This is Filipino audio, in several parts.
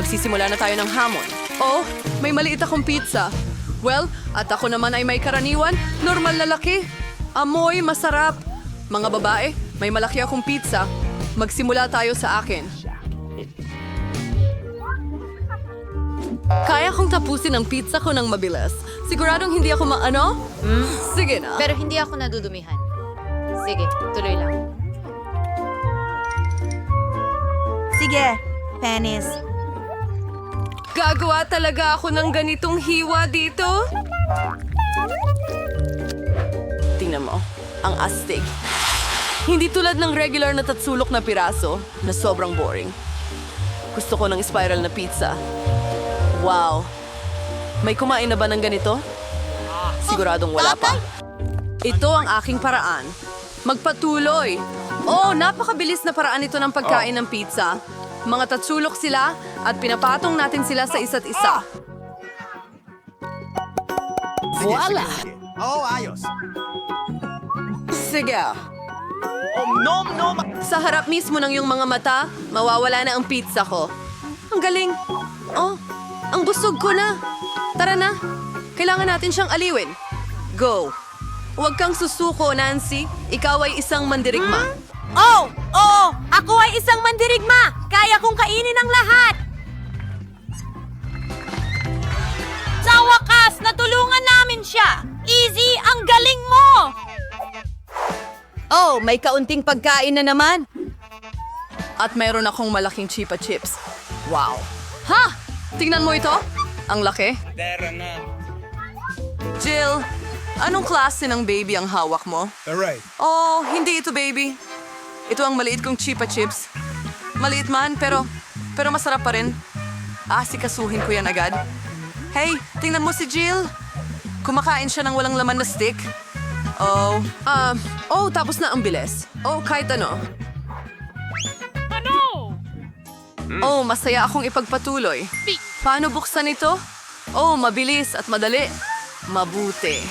Magsisimula na tayo ng hamon. Oh, may maliit akong pizza. Well, at ako naman ay may karaniwan, normal na laki. Amoy, masarap. Mga babae, may malaki akong pizza. Magsimula tayo sa akin. Kaya kong tapusin ang pizza ko ng mabilis. Siguradong hindi ako Sige na. Pero hindi ako nadudumihan. Sige, tuloy lang. Sige, Penis. Gagawa talaga ako ng ganitong hiwa dito? Tingnan mo, ang astig. Hindi tulad ng regular na tatsulok na piraso na sobrang boring. Gusto ko ng spiral na pizza. Wow! May kumain na ba ng ganito? Siguradong wala pa. Ito ang aking paraan. Magpatuloy. Oh, napakabilis na paraan ito ng pagkain ng pizza. Mga tatsulok sila at pinapatong natin sila sa isa't isa. Voila! Oh, ayos. Sige. Sa harap mismo ng iyong mga mata, mawawala na ang pizza ko. Ang galing. Oh, ang busog ko na. Tara na. Kailangan natin siyang aliwin. Go. Huwag kang susuko, Nancy. Ikaw ay isang mandirigma. Oh! Oo! Ako ay isang mandirigma! Kaya kong kainin ang lahat! Sa wakas, natulungan namin siya! Easy, ang galing mo! Oh, may kaunting pagkain na naman. At mayroon akong malaking chipa chips. Wow. Ha! Tingnan mo ito. Ang laki. Jill, anong klase ng baby ang hawak mo? Alright. Oh, hindi ito baby. Ito ang maliit kong chipa chips. Maliit man, pero masarap pa rin. Asikasuhin ko yan agad. Hey, tingnan mo si Jill. Kumakain siya ng walang laman na stick. Tapos na ang bilis. Oh, kahit ano. Oh, masaya akong ipagpatuloy. Paano buksan ito? Oh, mabilis at madali. Mabuti.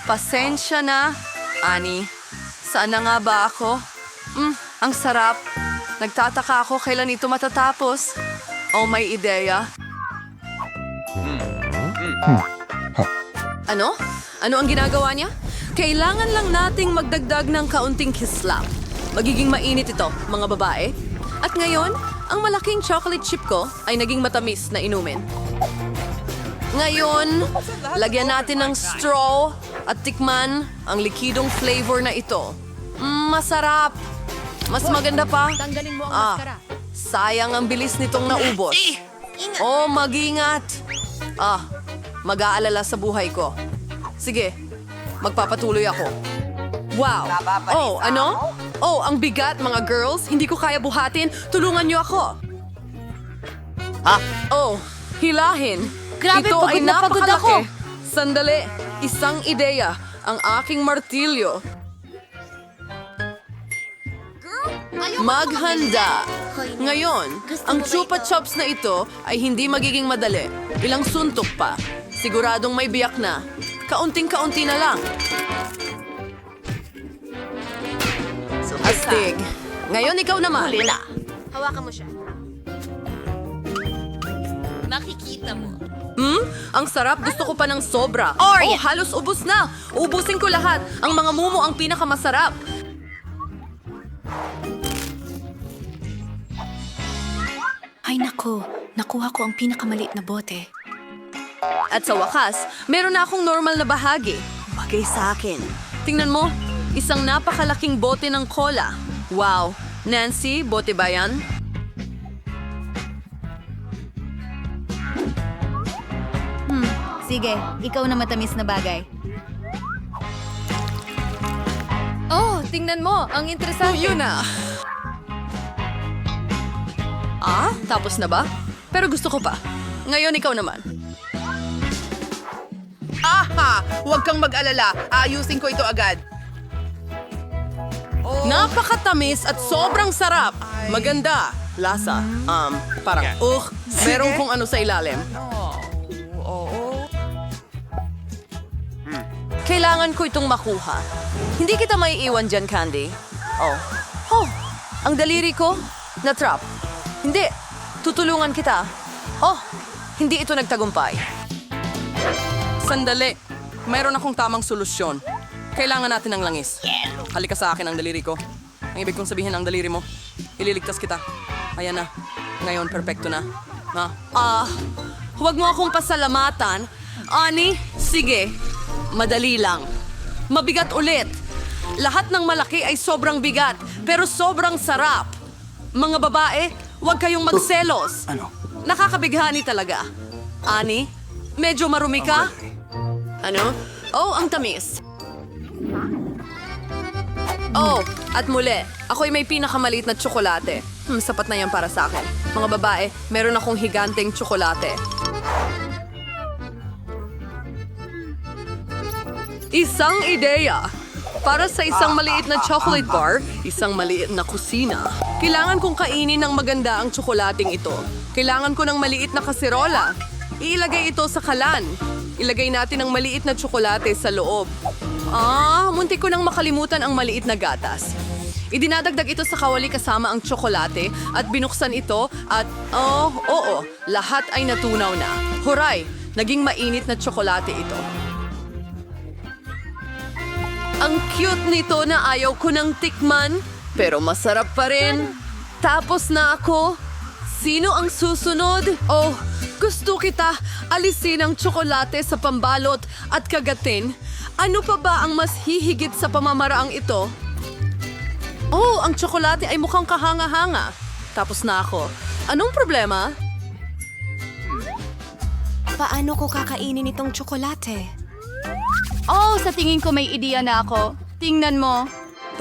Pasensya na, Annie. Saan na nga ba ako? Ang sarap. Nagtataka ako kailan ito matatapos. Oh, may ideya. Ano? Ano ang ginagawa niya? Kailangan lang nating magdagdag ng kaunting kislap. Magiging mainit ito, mga babae. At ngayon, ang malaking chocolate chip ko ay naging matamis na inumin. Ngayon, lagyan natin ng straw at tikman ang likidong flavor na ito. Masarap. Mas maganda pa. Tanggalin mo ang maskara. Sayang ang bilis nitong naubos. Oh, mag-ingat. Mag-aalala sa buhay ko. Sige, magpapatuloy ako. Wow. Oh, ano? Oh, ang bigat, mga girls. Hindi ko kaya buhatin. Tulungan niyo ako. Oh, hilahin. Grabe, Ito ay pagod na pagod napakalaki. ako. Sandali, isang ideya. Ang aking martilyo. Maghanda. Ngayon, ang chupa chops na ito ay hindi magiging madali. Ilang suntok pa. Siguradong may biyak na. Kaunting-kaunti na lang. Astig. Ngayon ikaw naman. Hawakan mo siya. Nakikita mo. Ang sarap. Gusto ko pa ng sobra. Or, Oh, halos ubos na. Ubusin ko lahat. Ang mga mumo ang pinakamasarap. Ay nako, nakuha ko ang pinakamaliit na bote. At sa wakas, meron na akong normal na bahagi. Bagay sa akin. Tingnan mo, isang napakalaking bote ng cola. Wow. Nancy, bote ba yan? Sige, ikaw na matamis na bagay. Oh, tingnan mo. Ang interesante. Yun na. Tapos na ba? Pero gusto ko pa. Ngayon ikaw naman. Huwag kang mag-alala. Aayusin ko ito agad. Napakatamis at sobrang sarap. Maganda. Lasa. Parang, meron kung ano sa ilalim. Kailangan ko itong makuha. Hindi kita maiiwan dyan, Candy. Oh, ang daliri ko, na-trap. Hindi, Tutulungan kita. Oh, hindi ito nagtagumpay. Sandali. Mayroon akong tamang solusyon. Kailangan natin ng langis. Halika sa akin ang daliri ko. Ang ibig kong sabihin ang daliri mo. Ililigtas kita. Ayan na. Ngayon, perpekto na. Huwag mo akong pasalamatan. Ani, sige. Madali lang. Mabigat ulit. Lahat ng malaki ay sobrang bigat, pero sobrang sarap. Mga babae, huwag kayong magselos. Ano? Nakakabighani talaga. Ani, medyo marumi ka? Ano? Oh, ang tamis. Oh, at muli, ako'y may pinakamaliit na tsokolate. Sapat na yan para sa akin. Mga babae, meron akong higanteng tsokolate. Isang ideya. Para sa isang maliit na chocolate bar, isang maliit na kusina. Kailangan kong kainin ng maganda ang tsokolating ito. Kailangan ko ng maliit na kaserola. Iilagay ito sa kalan. Ilagay natin ang maliit na tsokolate sa loob. Muntik ko nang makalimutan ang maliit na gatas. Idinadagdag ito sa kawali kasama ang tsokolate at binuksan ito at, oo, lahat ay natunaw na. Huray, naging mainit na tsokolate ito. Ang cute nito na ayaw ko ng tikman, pero masarap pa rin. Tapos na ako. Sino ang susunod? Oh, gusto kita alisin ang tsokolate sa pambalot at kagatin. Ano pa ba ang mas hihigit sa pamamaraang ito? Oh, ang tsokolate ay mukhang kahanga-hanga. Tapos na ako. Anong problema? Paano ko kakainin itong tsokolate? Oh, sa tingin ko may ideya na ako. Tingnan mo.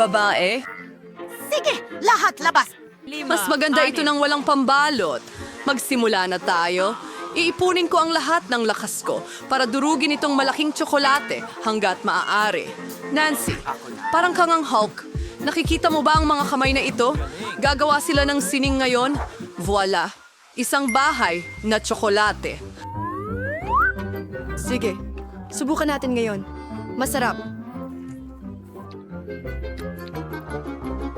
Babae? Sige, lahat labas. Mas maganda ito nang walang pambalot. Magsimula na tayo. Iipunin ko ang lahat ng lakas ko para durugin itong malaking tsokolate hanggat maaari. Nancy, parang kang ang Hulk. Nakikita mo ba ang mga kamay na ito? Gagawa sila ng sining ngayon. Voila! Isang bahay na tsokolate. Sige, subukan natin ngayon. Masarap.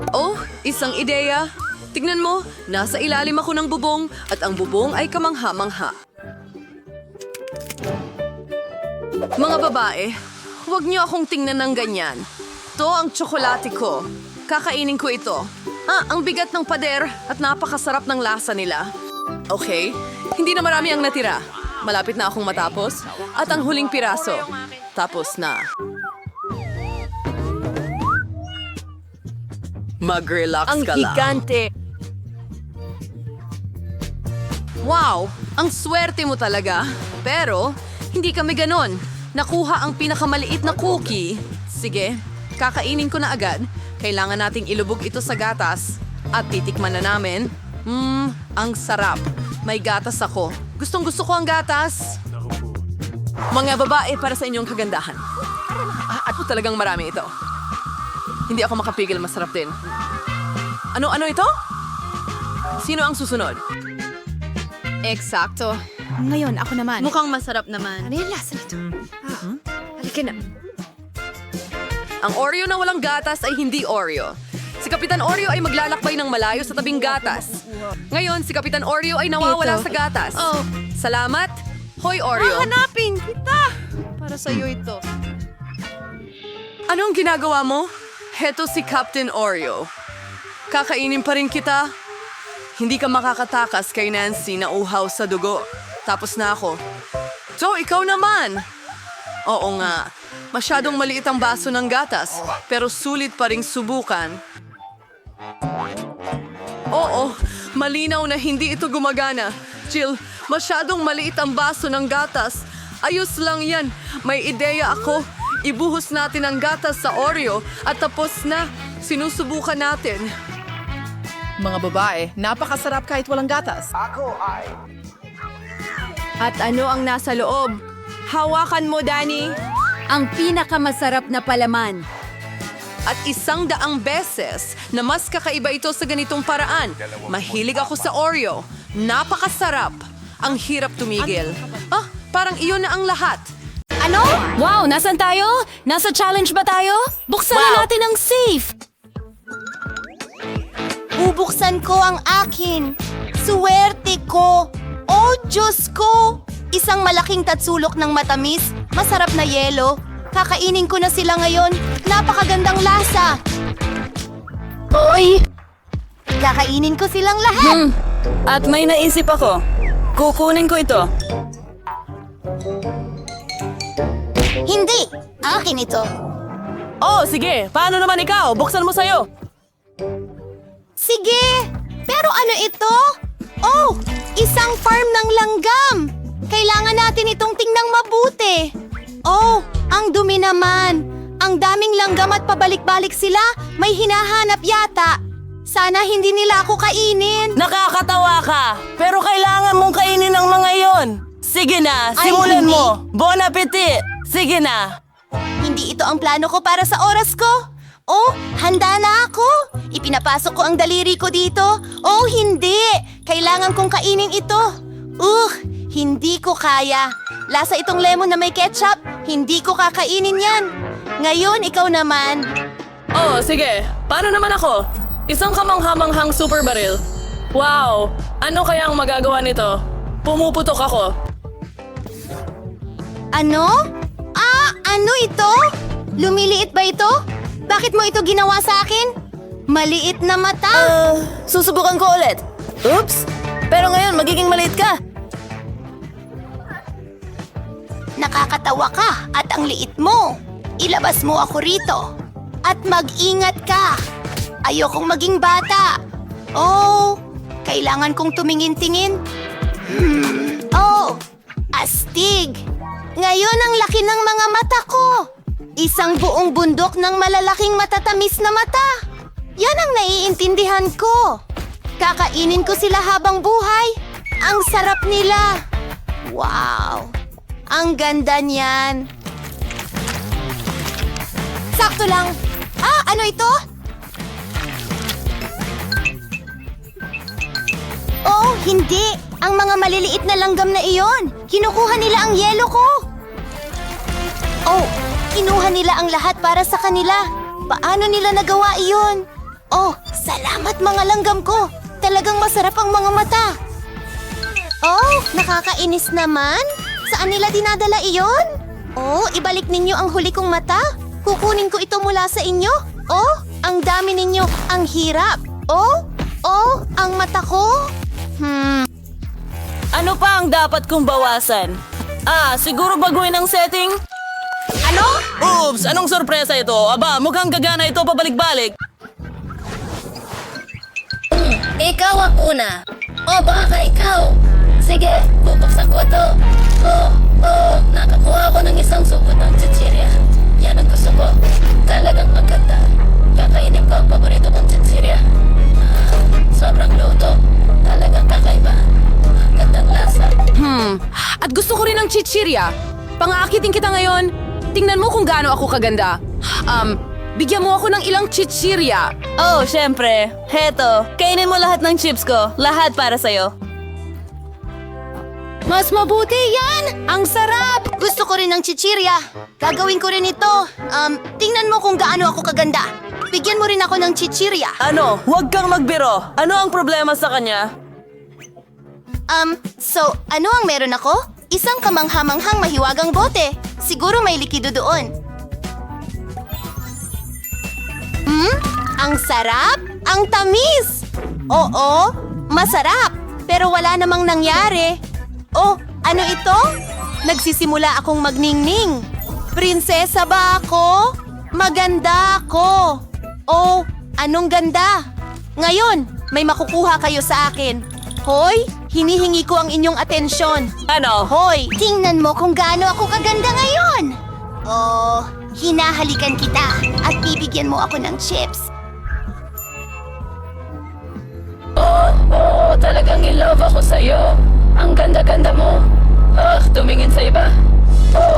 Oh, isang ideya. Tignan mo, nasa ilalim ako ng bubong at ang bubong ay kamangha-mangha. Mga babae, huwag niyo akong tingnan ng ganyan. Ito ang tsokolate ko. Kakainin ko ito. Ang bigat ng pader at napakasarap ng lasa nila. Okay, hindi na marami ang natira. Malapit na akong matapos. At ang huling piraso. Tapos na. Mag-relax ka lang. Gigante. Wow! Ang swerte mo talaga. Pero, hindi kami ganon. Nakuha ang pinakamaliit na cookie. Sige, kakainin ko na agad. Kailangan nating ilubog ito sa gatas. At titikman na namin. Ang sarap. May gatas ako. Gustong-gusto ko ang gatas. Mga babae para sa inyong kagandahan. At talagang marami ito. Hindi ako makapigil, masarap din. Ano ito? Sino ang susunod? Eksakto. Ngayon, ako naman. Mukhang masarap naman. Ano yung lasa nito? Halika na. Ang Oreo na walang gatas ay hindi Oreo. Si Kapitan Oreo ay maglalakbay ng malayo sa tabing gatas. Ngayon, si Kapitan Oreo ay nawawala Ito. sa gatas. Oh. Salamat. Hoy, Oreo. Hanapin kita! Para sa'yo ito. Anong ginagawa mo? Heto si Captain Oreo. Kakainin pa rin kita. Hindi ka makakatakas kay Nancy na uhaw sa dugo. Tapos na ako. So, ikaw naman. Oo nga. Masyadong maliit ang baso ng gatas, pero sulit pa ring subukan. Oo, malinaw na hindi ito gumagana. Jill, masyadong maliit ang baso ng gatas. Ayos lang yan. May ideya ako. Ibuhos natin ang gatas sa Oreo at tapos na. Sinusubukan natin. Mga babae, napakasarap kahit walang gatas. At ano ang nasa loob? Hawakan mo, Danny. Ang pinakamasarap na palaman. At 100 beses na mas kakaiba ito sa ganitong paraan. Mahilig ako sa Oreo. Napakasarap. Ang hirap tumigil. Parang iyon na ang lahat. Ano? Wow, nasan tayo? Nasa challenge ba tayo? Buksan na natin ang safe! Bubuksan ko ang akin. Suwerte ko! Oh, Diyos ko! Isang malaking tatsulok ng matamis, masarap na yelo. Kakainin ko na sila ngayon. Napakagandang lasa. Hoy! Kakainin ko silang lahat. At may naisip ako. Kukunin ko ito. Hindi! Akin ito. Oh, sige. Paano naman ikaw? Buksan mo sa'yo. Sige! Pero ano ito? Oh! Isang farm ng langgam! Kailangan natin itong tingnan mabuti. Oh! Ang dumi naman. Ang daming langgam at pabalik-balik sila. May hinahanap yata. Sana hindi nila ako kainin. Nakakatawa ka. Pero kailangan mong kainin ang mga yon. Sige na, Ay, simulan hindi. mo. Bon appetit. Sige na. Hindi ito ang plano ko para sa oras ko. Oh, handa na ako. Ipinapasok ko ang daliri ko dito. Oh, hindi. Kailangan kong kainin ito. Hindi ko kaya. Lasa itong lemon na may ketchup. Hindi ko kakainin yan. Ngayon, ikaw naman. Oh, sige. Paano naman ako? Isang kamanghamanghang super baril. Wow! Ano kaya ang magagawa nito? Pumuputok ako. Ano? Ano ito? Lumiliit ba ito? Bakit mo ito ginawa sa akin? Maliit na mata. Susubukan ko ulit. Oops! Pero ngayon, magiging maliit ka. Nakakatawa ka at ang liit mo. Ilabas mo ako rito. At mag-ingat ka. Ayokong maging bata. Oh, kailangan kong tumingin-tingin. Oh, astig. Ngayon ang laki ng mga mata ko. Isang buong bundok ng malalaking matatamis na mata. Yan ang naiintindihan ko. Kakainin ko sila habang buhay. Ang sarap nila. Wow. Ang ganda niyan. Sakto lang. Ano ito? Oh, hindi. Ang mga maliliit na langgam na iyon. Kinukuha nila ang yelo ko. Oh, kinuha nila ang lahat para sa kanila. Paano nila nagawa iyon? Oh, salamat mga langgam ko. Talagang masarap ang mga mata. Oh, nakakainis naman. Saan nila dinadala iyon? Oh, ibalik ninyo ang huli kong mata. Kukunin ko ito mula sa inyo. Oh, ang dami ninyo. Ang hirap. Oh, ang mata ko. Ano pa ang dapat kong bawasan? Siguro baguhin ang setting? Ano? Oops! Anong sorpresa ito? Aba, mukhang gagana ito pabalik-balik. Ikaw ang una. O baka ikaw. Sige, bubuksan ko ito. Nakakuha ko ng isang subo ng chichirya. Yan ang gusto ko. Talagang maganda. Kakainin ko ang paborito kong chichirya. Sobrang luto. Talagang kakaiba. Gandang lasa. At gusto ko rin ng chichirya. Pang-aakitin kita ngayon. Tingnan mo kung gaano ako kaganda. Bigyan mo ako ng ilang chichirya. Oh, syempre. Heto, kainin mo lahat ng chips ko. Lahat para sa'yo. Mas mabuti yan! Ang sarap! Gusto ko rin ng chichirya. Gagawin ko rin ito. Tingnan mo kung gaano ako kaganda. Bigyan mo rin ako ng chichirya. Ano? Huwag kang magbiro. Ano ang problema sa kanya? So, ano ang meron ako? Isang kamanghamanghang mahiwagang bote. Siguro may likido doon. Ang sarap! Ang tamis! Oo, masarap. Pero wala namang nangyari. Oh, ano ito? Nagsisimula akong magningning. Prinsesa ba ako? Maganda ako. Oh, anong ganda? Ngayon, may makukuha kayo sa akin. Hoy, hinihingi ko ang inyong atensyon. Ano? Hoy, tingnan mo kung gaano ako kaganda ngayon. Oh, hinahalikan kita at bibigyan mo ako ng chips. Talagang in love ako sa'yo. Ang ganda-ganda mo. Tumingin sa iba.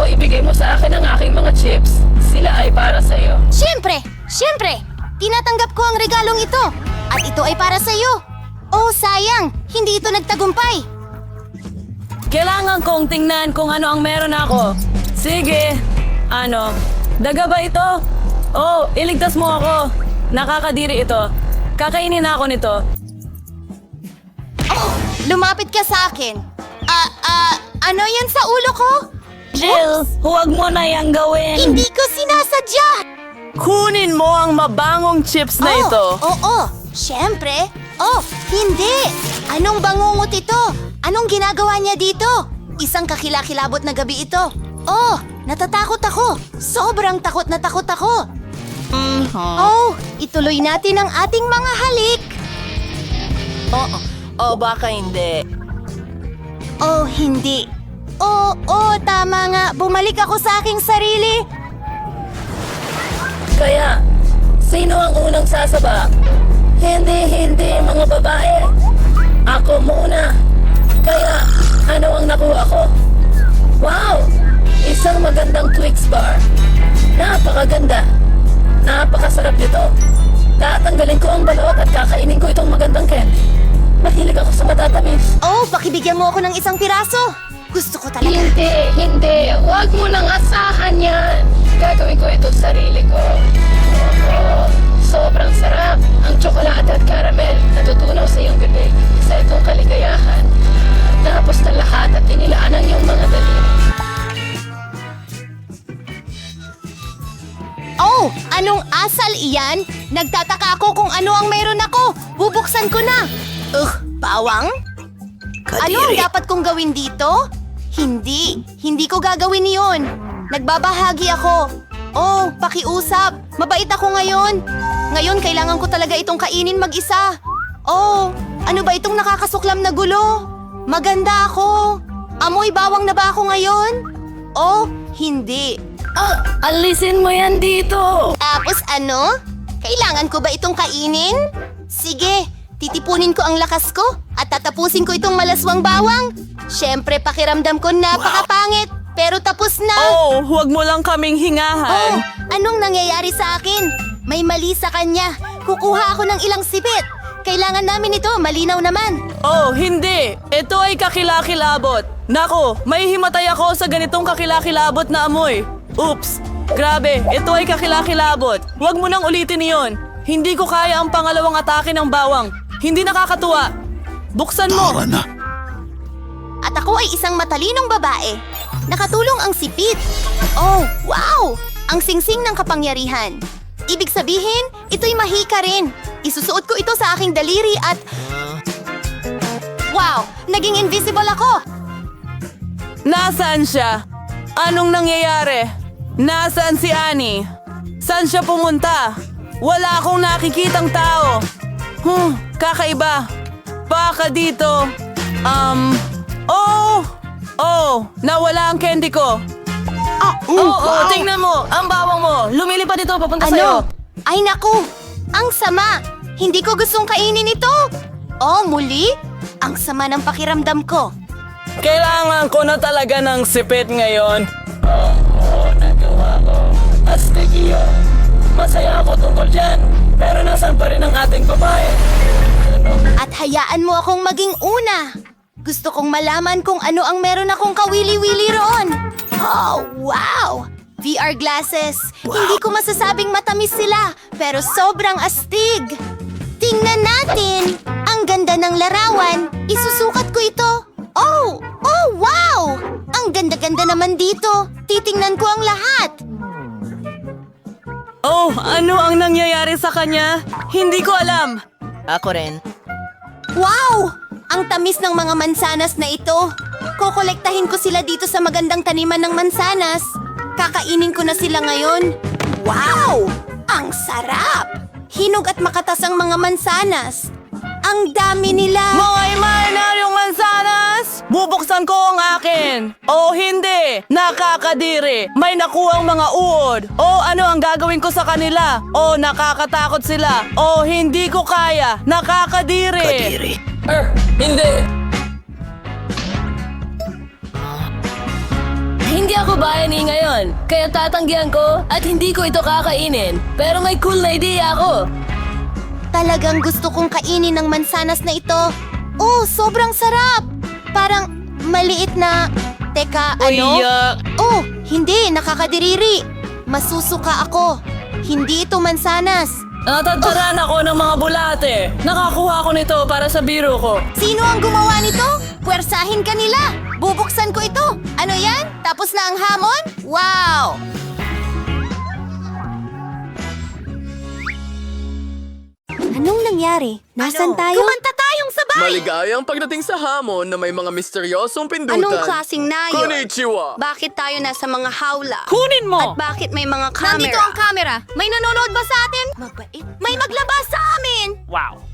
Ibigay mo sa akin ang aking mga chips. Sila ay para sa'yo. Siyempre! Tinatanggap ko ang regalong ito. At ito ay para sa'yo. Oh, sayang! Hindi ito nagtagumpay. Kailangan kong tingnan kung ano ang meron ako. Sige. Ano? Daga ba ito? Oh, iligtas mo ako. Nakakadiri ito. Kakainin ako nito. Oh, lumapit ka sa akin. Ano yan sa ulo ko? Jill, huwag mo na yang gawin. Hindi ko sinasadya! Kunin mo ang mabangong chips na ito. Oo, syempre. Oh, hindi! Anong bangungot ito? Anong ginagawa niya dito? Isang kakilakilabot na gabi ito. Oh, natatakot ako. Sobrang takot na takot ako. Oh, ituloy natin ang ating mga halik. Baka hindi. Oh, hindi. Tama nga. Bumalik ako sa aking sarili. Kaya, sino ang unang sasaba? Hindi, mga babae. Ako muna. Kaya, ano ang nakuha ko? Wow! Isang magandang Twix bar. Napakaganda. Napakasarap nito. Tatanggalin ko ang balot at kakainin ko itong magandang candy. Mahilig ako sa matatamis. Oh, pakibigyan mo ako ng isang piraso. Gusto ko talaga. Hindi. Huwag mo nang asahan yan. Gagawin ko ito sa sarili ko. Sobrang sarap. Ang tsokolate at caramel natutunaw sa iyong bibig. Sa itong kaligayahan. Tapos na lahat at tinilaan ang iyong mga daliri. Oh, anong asal iyan? Nagtataka ako kung ano ang meron ako. Bubuksan ko na. Bawang? Ano ang dapat kong gawin dito? Hindi ko gagawin iyon. Nagbabahagi ako. Oh, pakiusap. Mabait ako ngayon. Ngayon, kailangan ko talaga itong kainin mag-isa. Oh, ano ba itong nakakasuklam na gulo? Maganda ako. Amoy bawang na ba ako ngayon? Oh, hindi. Alisin mo yan dito! Tapos ano? Kailangan ko ba itong kainin? Sige, titipunin ko ang lakas ko at tatapusin ko itong malaswang bawang. Siyempre, pakiramdam ko napakapangit, pero tapos na. Huwag mo lang kaming hingahan. Anong nangyayari sa akin? May mali sa kanya. Kukuha ako ng ilang sipit. Kailangan namin ito, malinaw naman. Hindi. Ito ay kakilakilabot. Nako, may himatay ako sa ganitong kakilakilabot na amoy. Oops! Grabe, ito ay kakilakilabot. Huwag mo nang ulitin iyon. Hindi ko kaya ang pangalawang atake ng bawang. Hindi nakakatuwa. Buksan mo! At ako ay isang matalinong babae. Nakatulong ang sipit. Oh, wow! Ang singsing ng kapangyarihan. Ibig sabihin, ito'y mahika rin. Isusuot ko ito sa aking daliri at... Wow! Naging invisible ako! Nasaan siya? Anong nangyayari? Nasaan si Annie? Saan siya pumunta? Wala akong nakikitang tao. Kakaiba. Baka dito. Nawala ang candy ko. Tingnan mo. Ang bawang mo. Lumilipad ito papunta sa'yo. Ay naku! Ang sama! Hindi ko gustong kainin ito! Oh, muli? Ang sama ng pakiramdam ko. Kailangan ko na talaga ng sipit ngayon. Nagawa ko. Astigio. Masaya ako tungkol dyan. Pero nasan pa rin ang ating babae? At hayaan mo akong maging una. Gusto kong malaman kung ano ang meron akong kawili-wili roon. Oh, wow! VR glasses. Hindi ko masasabing matamis sila, pero sobrang astig. Tingnan natin. Ang ganda ng larawan. Isusukat ko ito. Oh, wow! Ang ganda-ganda naman dito. Titingnan ko ang lahat. Ano ang nangyayari sa kanya? Hindi ko alam. Ako rin. Wow! Ang tamis ng mga mansanas na ito. Kokolektahin ko sila dito sa magandang taniman ng mansanas. Kakainin ko na sila ngayon. Wow! Ang sarap! Hinog at makatas ang mga mansanas. Ang dami nila. Mga imaginaryong mansanas! Bubuksan ko ang akin! Hindi! Nakakadiri! May nakuhang mga uod! Ano ang gagawin ko sa kanila? Nakakatakot sila! Hindi ko kaya! Nakakadiri! Hindi! Hindi ako bayani ngayon, kaya tatanggihan ko at hindi ko ito kakainin. Pero may cool na idea ako. Talagang gusto kong kainin ng mansanas na ito. Sobrang sarap! Parang maliit na... Teka, ano? Hindi, nakakadiriri. Masusuka ako. Hindi ito mansanas. Natadtaran ako ng mga bulate. Nakakuha ko nito para sa biro ko. Sino ang gumawa nito? Puwersahin ka nila! Bubuksan ko ito! Ano yan? Tapos na ang hamon? Wow! Anong nangyari? Nasaan tayo? Kumanta tayong sabay! Maligayang pagdating sa hamon na may mga misteryosong pindutan. Anong klaseng nayo? Konnichiwa! Bakit tayo nasa mga hawla? Kunin mo! At bakit may mga camera? Nandito ang camera. May nanonood ba sa atin? Mabait. May maglabas sa amin!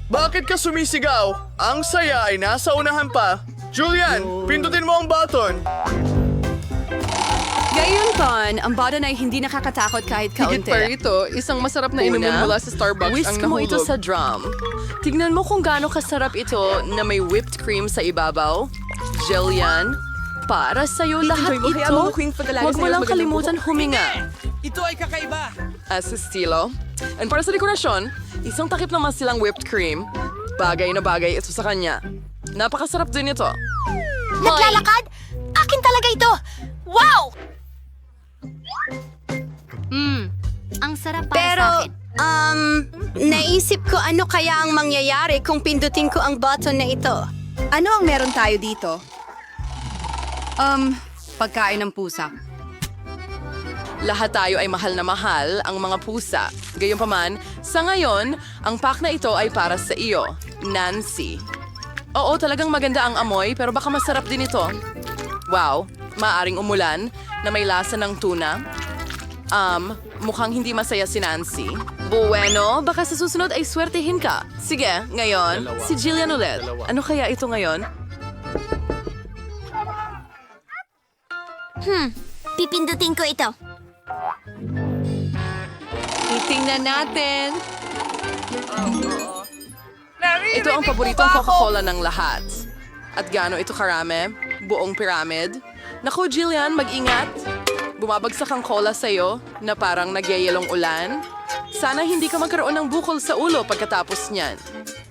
Bakit ka sumisigaw? Ang saya ay nasa unahan pa. Julian, pindutin mo ang button. Gayunpan, ang button ay hindi nakakatakot kahit Higit kaunti. pa rito, isang masarap na inumin mula sa Starbucks Whisk ang mo nahulog. ito sa drum. Tignan mo kung gaano kasarap ito na may whipped cream sa ibabaw. Jillian, para sa'yo lahat mo, hayaan mo ito. Queen, pagkalagay Huwag mo sa'yo, lang magandang kalimutan huminga. Ito ay kakaiba. As estilo. And para sa dekorasyon, isang takip naman silang whipped cream. Bagay na bagay ito sa kanya. Napakasarap din ito. Naglalakad? Akin talaga ito! Wow! Ang sarap para Pero, sa akin. naisip ko ano kaya ang mangyayari kung pindutin ko ang button na ito. Ano ang meron tayo dito? Pagkain ng pusa. Lahat tayo ay mahal na mahal ang mga pusa. Gayunpaman, sa ngayon, ang pack na ito ay para sa iyo, Nancy. Oo, talagang maganda ang amoy pero baka masarap din ito. Wow, maaring umulan na may lasa ng tuna. Mukhang hindi masaya si Nancy. Bueno, baka sa susunod ay swertehin ka. Sige, ngayon, si Jillian ulit. Ano kaya ito ngayon? Pipindutin ko ito. Tingnan natin. Ito ang paboritong Coca-Cola ng lahat. At gaano ito karami? Buong pyramid? Naku, Jillian, mag-ingat. Bumabagsak ang cola sa'yo na parang nagyayelong ulan. Sana hindi ka magkaroon ng bukol sa ulo pagkatapos niyan.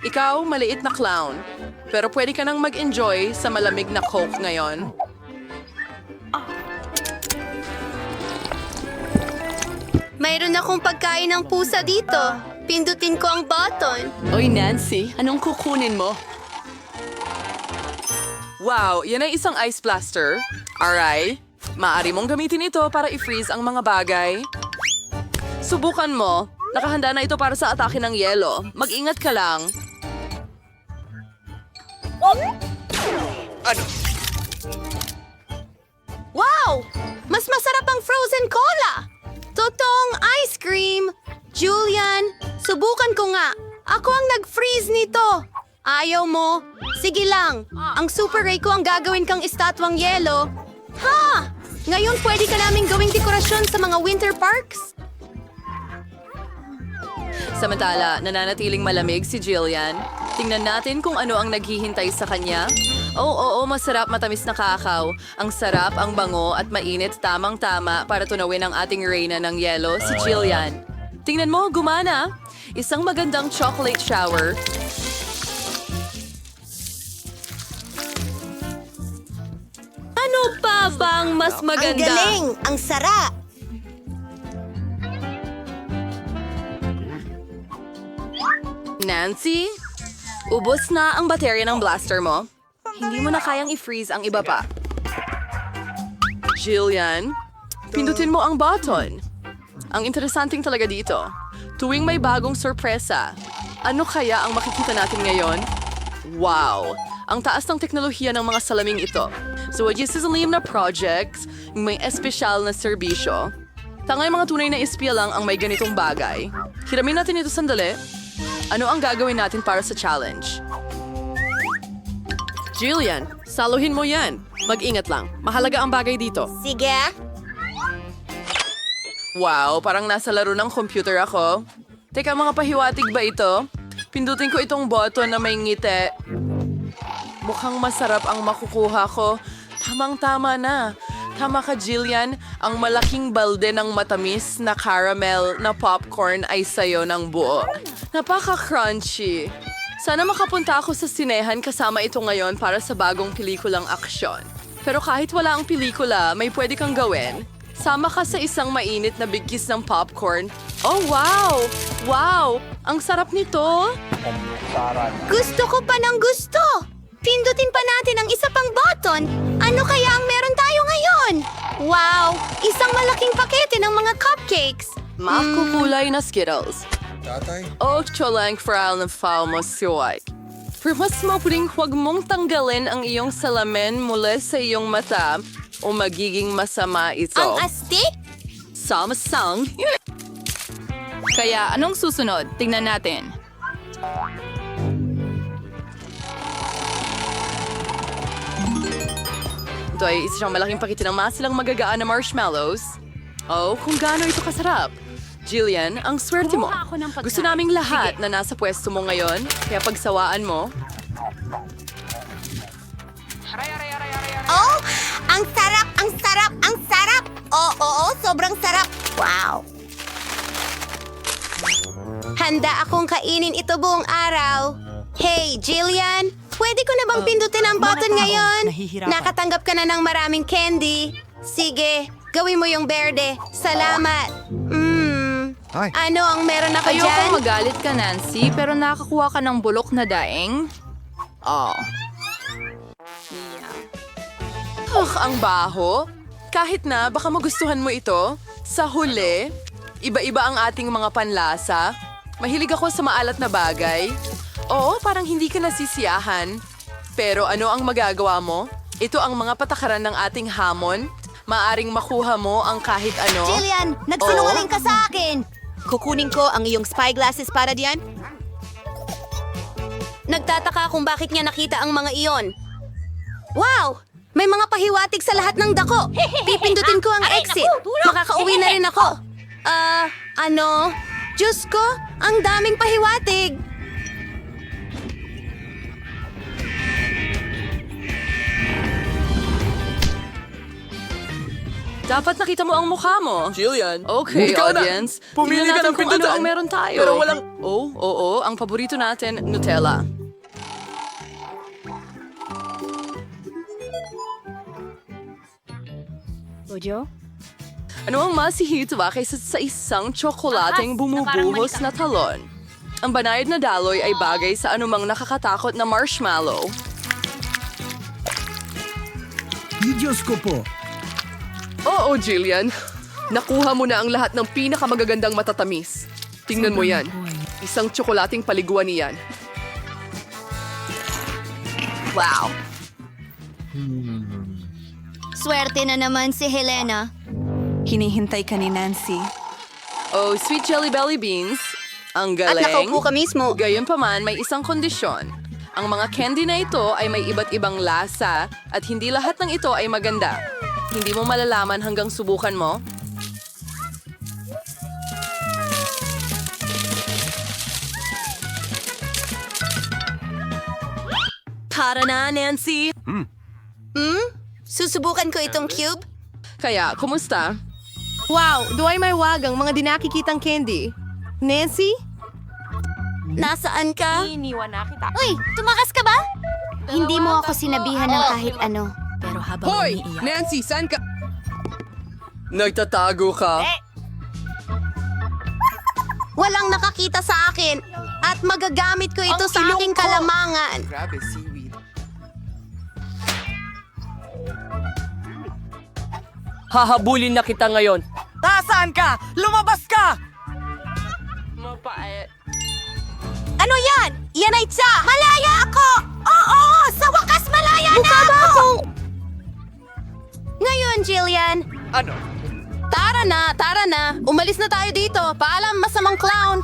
Ikaw, maliit na clown. Pero pwede ka nang mag-enjoy sa malamig na Coke ngayon. Mayroon akong pagkain ng pusa dito. Pindutin ko ang button. Oy, Nancy, anong kukunin mo? Wow, yan ay isang ice blaster. Aray, maaari mong gamitin ito para i-freeze ang mga bagay. Subukan mo. Nakahanda na ito para sa atake ng yelo. Mag-ingat ka lang. Wow! Mas masarap ang frozen cola! Totoong ice cream! Julian, subukan ko nga. Ako ang nag-freeze nito. Ayaw mo? Sige lang. Ang Super Ray ko ang gagawin kang estatwang yelo. Ha! Ngayon pwede ka naming gawing dekorasyon sa mga winter parks? Samantala, nananatiling malamig si Jillian. Tingnan natin kung ano ang naghihintay sa kanya. Oo, masarap matamis na kakao. Ang sarap, ang bango at mainit tamang-tama para tunawin ang ating reyna ng yelo, si Jillian. Tingnan mo, gumana. Isang magandang chocolate shower. Ano pa bang mas maganda? Ang galing! Ang sarap! Nancy, ubos na ang baterya ng blaster mo. Hindi mo na kayang i-freeze ang iba pa. Jillian, pindutin mo ang button. Ang interesanting talaga dito, tuwing may bagong sorpresa, ano kaya ang makikita natin ngayon? Wow! Ang taas ng teknolohiya ng mga salaming ito. So, sisalim na projects, may espesyal na serbisyo. Tangay mga tunay na espiya lang ang may ganitong bagay. Hiramin natin ito sandali. Ano ang gagawin natin para sa challenge? Jillian, saluhin mo yan. Mag-ingat lang. Mahalaga ang bagay dito. Sige. Wow, parang nasa laro ng computer ako. Teka, mga pahiwatig ba ito? Pindutin ko itong button na may ngiti. Mukhang masarap ang makukuha ko. Tamang-tama na. Tama ka, Jillian. Ang malaking balde ng matamis na caramel na popcorn ay sayo ng buo. Napaka-crunchy. Sana makapunta ako sa sinehan kasama ito ngayon para sa bagong pelikulang aksyon. Pero kahit wala ang pelikula, may pwede kang gawin. Sama ka sa isang mainit na bigkis ng popcorn. Oh, wow! Wow! Ang sarap nito! Gusto ko pa ng gusto! Pindutin pa natin ang isa pang button. Ano kaya ang meron tayo ngayon? Wow! Isang malaking pakete ng mga cupcakes. Makukulay na Skittles. O, cholang frail na foul mo siway. Pero mas mapuling huwag mong tanggalin ang iyong salamin mula sa iyong mata o magiging masama ito. Ang astig? Samasang. Kaya anong susunod? Tingnan natin. Ito ay isang malaking pakete ng masilang magagaan na marshmallows. Oh, kung gaano ito kasarap. Jillian, ang swerte mo. Kumuha ako ng pagkain. Gusto naming lahat na nasa pwesto mo ngayon, kaya pagsawaan mo. Oh, ang sarap, ang sarap, ang sarap! Oo, sobrang sarap. Wow! Handa akong kainin ito buong araw. Hey, Jillian, pwede ko na bang pindutin ang button ngayon? Nakatanggap ka na ng maraming candy. Sige, gawin mo yung berde. Salamat. Ano ang meron ako dyan? Ayokong magalit ka, Nancy, pero nakakuha ka ng bulok na daing. Oh. Ang baho. Kahit na, baka magustuhan mo ito. Sa huli, iba-iba ang ating mga panlasa. Mahilig ako sa maalat na bagay. Oo, parang hindi ka nasisiyahan. Pero ano ang magagawa mo? Ito ang mga patakaran ng ating hamon. Maaring makuha mo ang kahit ano. Jillian, nagsinungaling ka sa akin. Kukunin ko ang iyong spy glasses para diyan. Nagtataka kung bakit niya nakita ang mga iyon. Wow! May mga pahiwatig sa lahat ng dako. Pipindutin ko ang exit. Makakauwi na rin ako. Ano? Diyos ko, ang daming pahiwatig. Dapat nakita mo ang mukha mo. Jillian, Okay, ka na. audience. Pumili Tingnan ka natin ng kung ano pindutan. ang meron tayo. Pero walang... Oh, oo, ang paborito natin, Nutella. Ojo? Ano ang masihitwa kaysa sa isang tsokolating bumubuhos na talon? Ang banayad na daloy ay bagay sa anumang nakakatakot na marshmallow. Diyos ko po. Oo, Jillian. Nakuha mo na ang lahat ng pinakamagagandang matatamis. Tingnan mo yan. Isang tsokolating paliguan niyan. Wow. Swerte na naman si Helena. Hinihintay ka ni Nancy. Oh, sweet jelly belly beans. Ang At galing. nakaupo ka mismo. Gayunpaman, may isang kondisyon. Ang mga candy na ito ay may iba't ibang lasa at hindi lahat ng ito ay maganda. Hindi mo malalaman hanggang subukan mo. Tara na, Nancy! Susubukan ko itong cube. Kaya, kumusta? Wow, duway may wagang mga dinakikitang candy. Nancy? Nasaan ka? Iniwan na kita. Uy, tumakas ka ba? Hindi mo ako sinabihan ng kahit ano. Pero habang Hoy! umiiyak, Nancy, saan ka? Nagtatago ka? Walang nakakita sa akin at magagamit ko ito sa aking kalamangan. Grabe, seaweed. Hahabulin na kita ngayon. Nasaan ka? Lumabas ka! Mapait. Ano yan? Yan ay tsa! Malaya ako! Oo! Sa wakas malaya na ako! Ngayon, Jillian. Ano? Tara na! Umalis na tayo dito. Paalam, masamang clown.